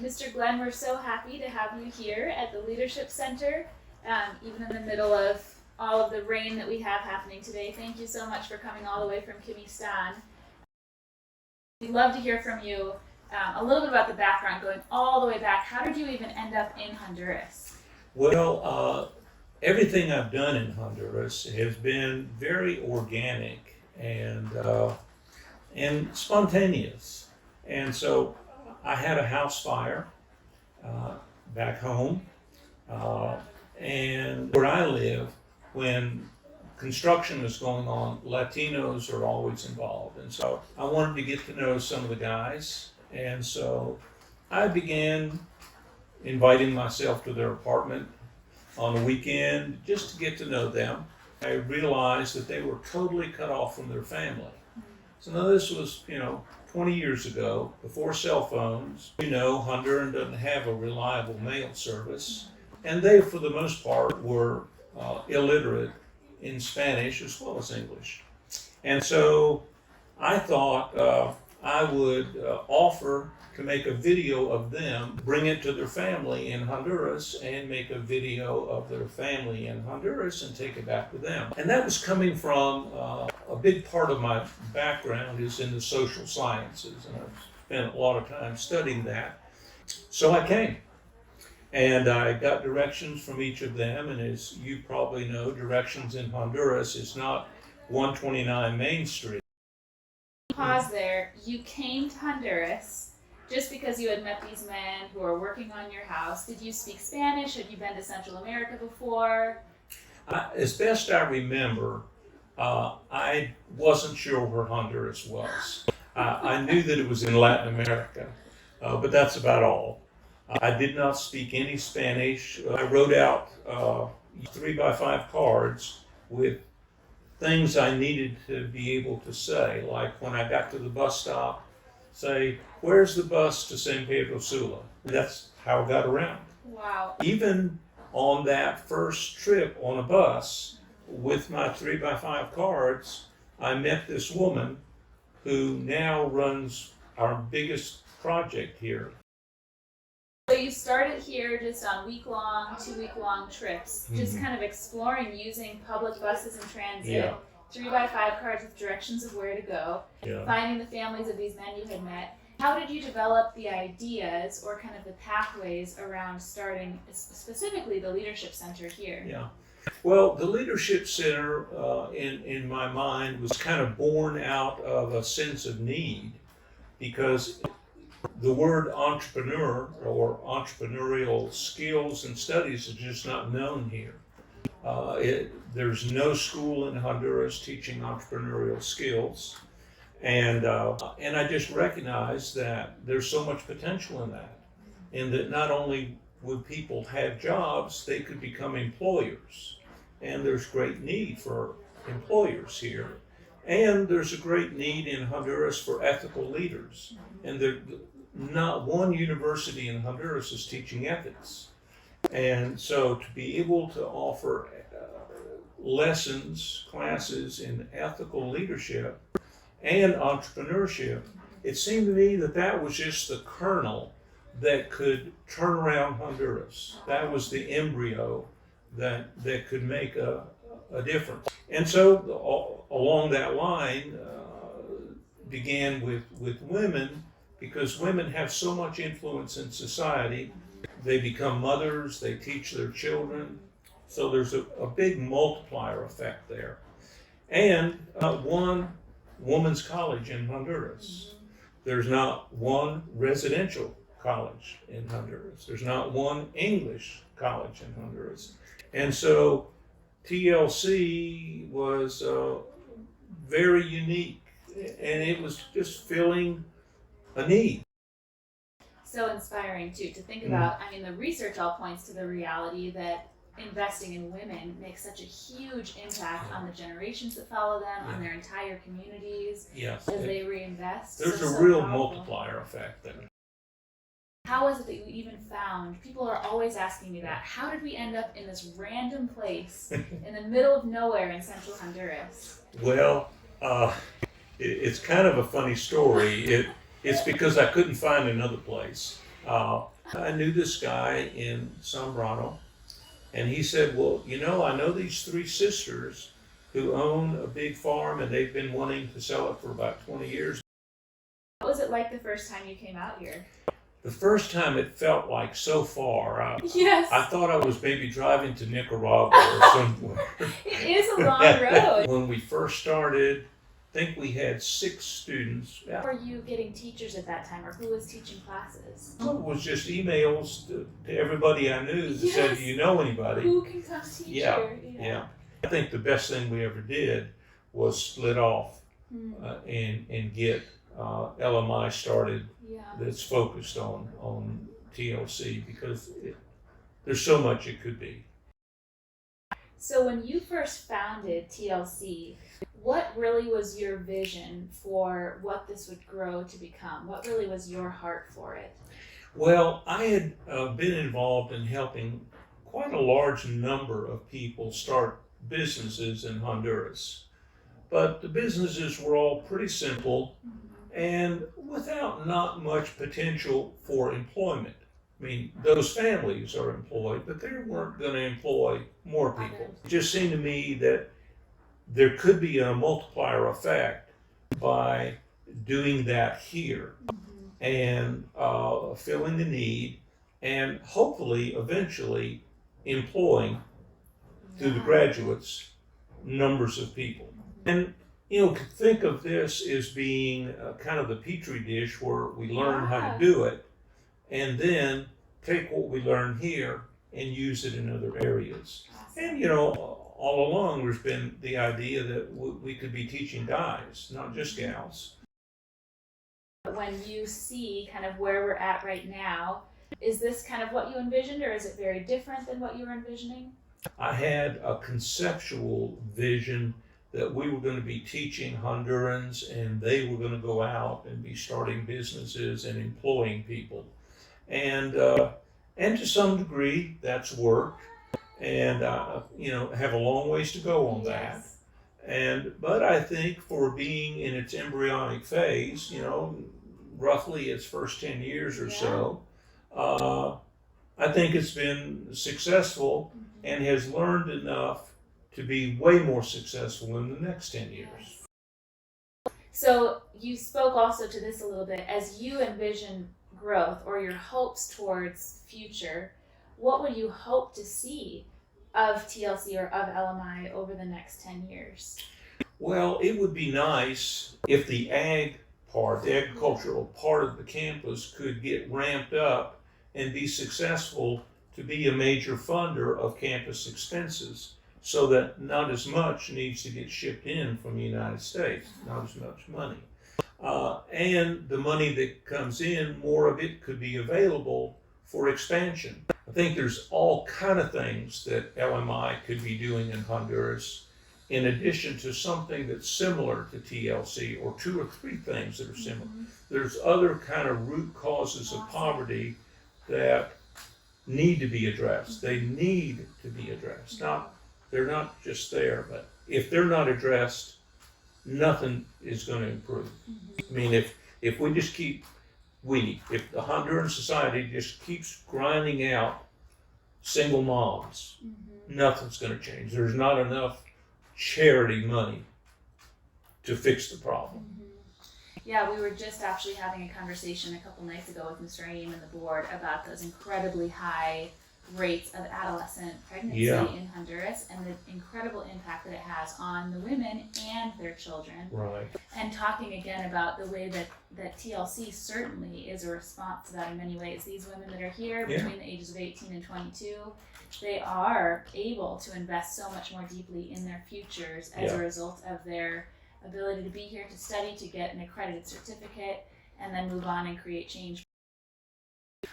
Mr. Glen, we're so happy to have you here at the Leadership Center, even in the middle of all of the rain that we have happening today. Thank you so much for coming all the way from Kimistan. We'd love to hear from you a little bit about the background, going all the way back. How did you even end up in Honduras? Well, everything I've done in Honduras has been very organic and spontaneous. And so I had a house fire back home, and where I live, when construction is going on, Latinos are always involved. And so I wanted to get to know some of the guys. And so I began inviting myself to their apartment on a weekend just to get to know them. I realized that they were totally cut off from their family. So now this was, 20 years ago, before cell phones. Honduran doesn't have a reliable mail service. And they, for the most part, were illiterate in Spanish as well as English. And so I thought I would offer to make a video of them, bring it to their family in Honduras, and make a video of their family in Honduras and take it back to them. And that was coming from a big part of my background is in the social sciences, and I've spent a lot of time studying that. So I came, and I got directions from each of them, and as you probably know, directions in Honduras is not 129 Main Street. Pause there. You came to Honduras just because you had met these men who were working on your house. Did you speak Spanish? Had you been to Central America before? As best I remember, I wasn't sure where Honduras was. I knew that it was in Latin America, but that's about all. I did not speak any Spanish. I wrote out 3x5 cards with things I needed to be able to say, like when I got to the bus stop, say, "Where's the bus to San Pedro Sula?" That's how I got around. Wow. Even on that first trip on a bus with my 3x5 cards, I met this woman who now runs our biggest project here. So you started here just on week-long, 2-week-long trips, just kind of exploring using public buses and transit, Yeah. 3x5 cards with directions of where to go, finding the families of these men you had met. How did you develop the ideas or kind of the pathways around starting specifically the Leadership Center here? Yeah. Well, the Leadership Center, in my mind, was kind of born out of a sense of need, because the word entrepreneur or entrepreneurial skills and studies is just not known here. There's no school in Honduras teaching entrepreneurial skills, and I just recognized that there's so much potential in that, and that not only would people have jobs, they could become employers, and there's great need for employers here, and there's a great need in Honduras for ethical leaders, and not one university in Honduras is teaching ethics. And so to be able to offer classes in ethical leadership and entrepreneurship, it seemed to me that that was just the kernel that could turn around Honduras. That was the embryo that could make a difference. And so along that line began with women, because women have so much influence in society. They become mothers, they teach their children, so there's a big multiplier effect there. And one women's college in Honduras. There's not one residential college in Honduras. There's not one English college in Honduras. And so TLC was very unique, and it was just filling a need. So inspiring too, to think about. I mean, the research all points to the reality that investing in women makes such a huge impact on the generations that follow them, on their entire communities, Yes. as they reinvest. There's So a real powerful. multiplier effect there. How was it that you even found? People are always asking me that. How did we end up in this random place in the middle of nowhere in central Honduras? Well, it's kind of a funny story. It's because I couldn't find another place. I knew this guy in Sombrano, and he said, well, you know, I know these three sisters who own a big farm, and they've been wanting to sell it for about 20 years. What was it like the first time you came out here? The first time it felt like so far. Yes. I thought I was maybe driving to Nicaragua or somewhere. It is a long road. When we first started, I think we had 6 students. Were you getting teachers at that time, or who was teaching classes? It was just emails to everybody I knew that said, Yes. do you know anybody? Who can come teach Yeah, here? yeah. I think the best thing we ever did was split off and get LMI started Yeah. that's focused on TLC, because there's so much it could be. So when you first founded TLC, what really was your vision for what this would grow to become? What really was your heart for it? Well, I had been involved in helping quite a large number of people start businesses in Honduras. But the businesses were all pretty simple and without not much potential for employment. I mean, those families are employed, but they weren't going to employ more people. It just seemed to me that there could be a multiplier effect by doing that here and filling the need, and hopefully eventually employing through the graduates numbers of people. And you know, think of this as being kind of the petri dish where we learn how to do it, and then take what we learn here and use it in other areas. And you know, all along there's been the idea that we could be teaching guys, not just gals. When you see kind of where we're at right now, is this kind of what you envisioned, or is it very different than what you were envisioning? I had a conceptual vision that we were going to be teaching Hondurans, and they were going to go out and be starting businesses and employing people. And to some degree, that's worked. And you know, have a long ways to go on that. But I think for being in its embryonic phase, you know, roughly its first 10 years or so, I think it's been successful and has learned enough to be way more successful in the next 10 years. So you spoke also to this a little bit. As you envision growth or your hopes towards future, what would you hope to see of TLC or of LMI over the next 10 years? Well, it would be nice if the ag part, the agricultural part of the campus could get ramped up and be successful to be a major funder of campus expenses, so that not as much needs to get shipped in from the United States, not as much money. And the money that comes in, more of it could be available for expansion. I think there's all kind of things that LMI could be doing in Honduras, in addition to something that's similar to TLC, or 2 or 3 things that are similar. There's other kind of root causes of poverty that need to be addressed. They need to be addressed. They're not just there, but if they're not addressed, nothing is going to improve. I mean, if we just keep, if the Honduran society just keeps grinding out single moms, nothing's going to change. There's not enough charity money to fix the problem. Yeah, we were just actually having a conversation a couple nights ago with Mr. Aim and the board about those incredibly high rates of adolescent pregnancy in Honduras, and the incredible impact that it has on the women and their children. Right. And talking again about the way that TLC certainly is a response to that in many ways. These women that are here between the ages of 18 and 22, they are able to invest so much more deeply in their futures as a result of their ability to be here, to study, to get an accredited certificate, and then move on and create change.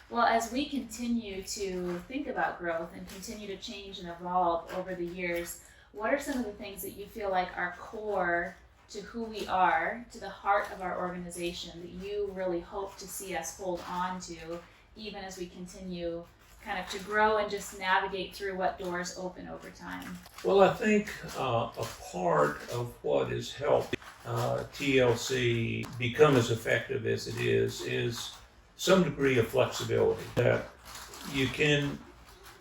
Well, as we continue to think about growth and continue to change and evolve over the years, what are some of the things that you feel like are core to who we are, to the heart of our organization, that you really hope to see us hold on to, even as we continue kind of to grow and just navigate through what doors open over time? Well, I think a part of what has helped TLC become as effective as it is some degree of flexibility, that you can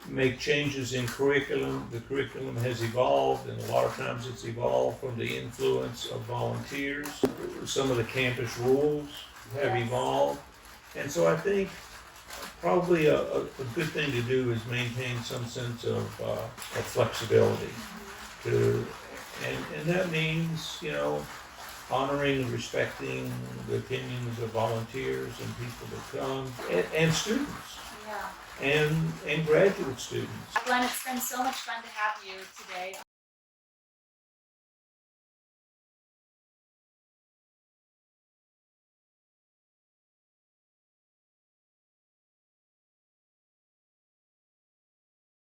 make changes in curriculum. The curriculum has evolved, and a lot of times it's evolved from the influence of volunteers. Some of the campus rules have evolved. And so I think probably a good thing to do is maintain some sense of flexibility. And that means, you know, honoring and respecting the opinions of volunteers and people that come, and students. Yeah. And graduate students. Glenn, it's been so much fun to have you today.